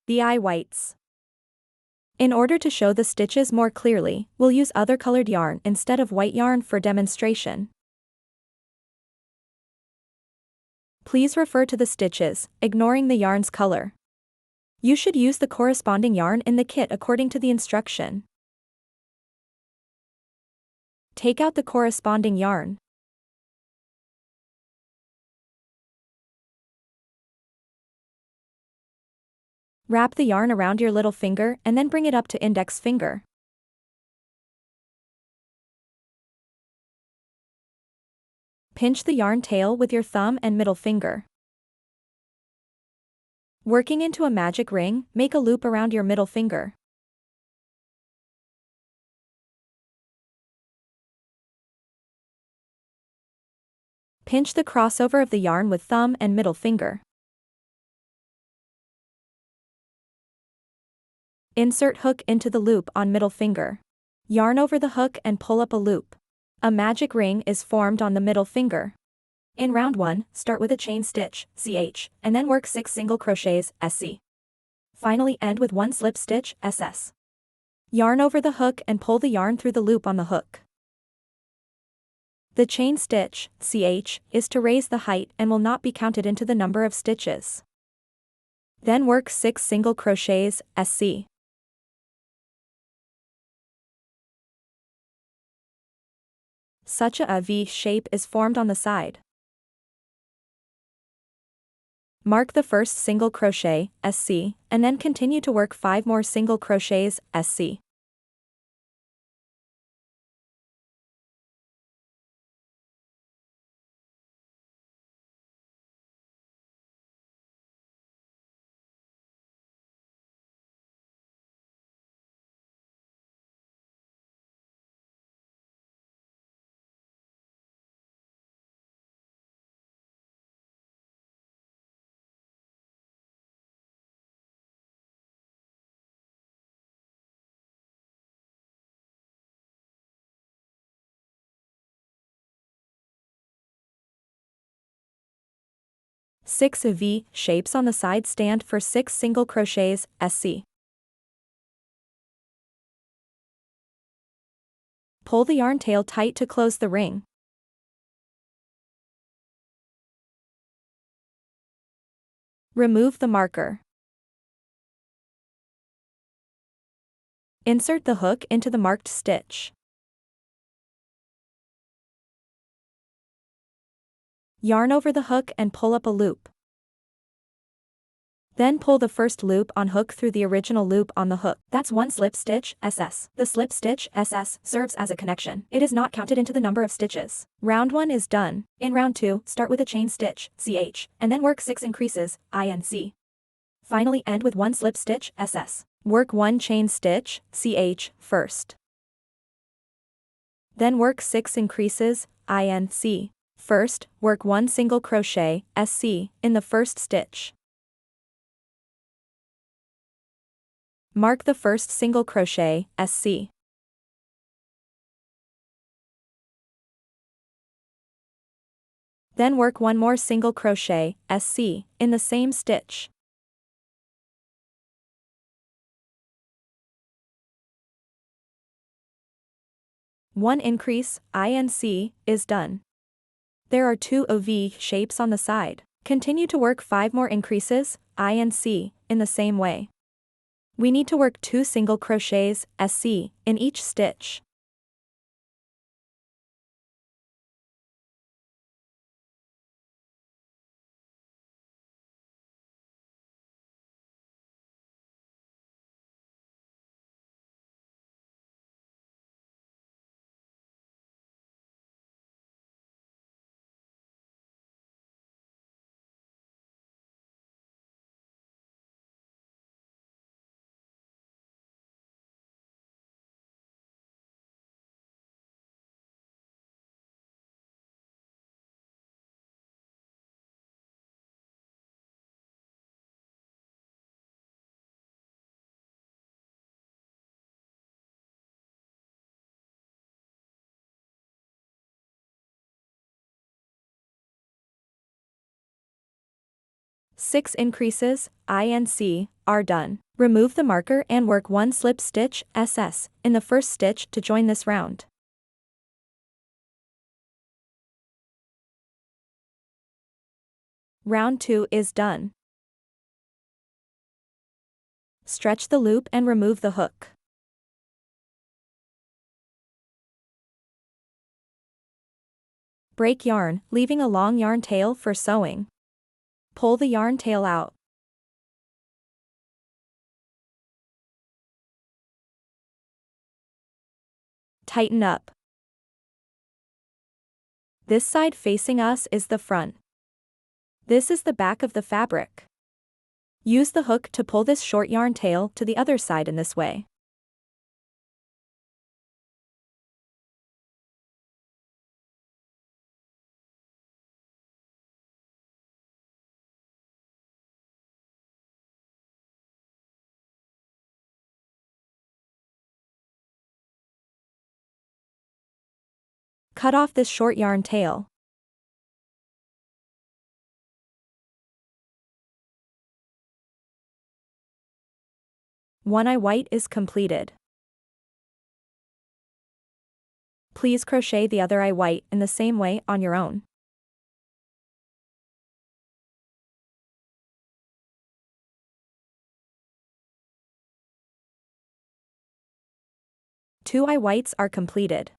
the eye whites. In order to show the stitches more clearly, we'll use other colored yarn instead of white yarn for demonstration. Please refer to the stitches, ignoring the yarn's color. You should use the corresponding yarn in the kit according to the instruction. Take out the corresponding yarn. Wrap the yarn around your little finger and then bring it up to index finger. Pinch the yarn tail with your thumb and middle finger. Working into a magic ring, make a loop around your middle finger. Pinch the crossover of the yarn with thumb and middle finger. Insert hook into the loop on middle finger. Yarn over the hook and pull up a loop. A magic ring is formed on the middle finger. In round 1, start with a chain stitch, CH, and then work 6 single crochets, SC. Finally end with 1 slip stitch, SS. Yarn over the hook and pull the yarn through the loop on the hook. The chain stitch, CH, is to raise the height and will not be counted into the number of stitches. Then work 6 single crochets, SC. Such a V shape is formed on the side. Mark the first single crochet, SC, and then continue to work 5 more single crochets, SC. Six V shapes on the side stand for 6 single crochets, SC. Pull the yarn tail tight to close the ring. Remove the marker. Insert the hook into the marked stitch. Yarn over the hook and pull up a loop. Then pull the first loop on hook through the original loop on the hook. That's 1 slip stitch, SS. The slip stitch, SS, serves as a connection. It is not counted into the number of stitches. Round 1 is done. In round 2, start with a chain stitch, CH, and then work 6 increases, INC. Finally end with 1 slip stitch, SS. Work 1 chain stitch, CH, first. Then work 6 increases, INC. First, work 1 single crochet, SC, in the first stitch. Mark the first single crochet, SC. Then work 1 more single crochet, SC, in the same stitch. One increase, INC, is done. There are 2 V shapes on the side. Continue to work 5 more increases, INC, in the same way. We need to work 2 single crochets, SC, in each stitch. Six increases, INC, are done. Remove the marker and work 1 slip stitch SS in the first stitch to join this round. Round 2 is done. Stretch the loop and remove the hook. Break yarn, leaving a long yarn tail for sewing. Pull the yarn tail out. Tighten up. This side facing us is the front. This is the back of the fabric. Use the hook to pull this short yarn tail to the other side in this way. Cut off this short yarn tail. One eye white is completed. Please crochet the other eye white in the same way on your own. Two eye whites are completed.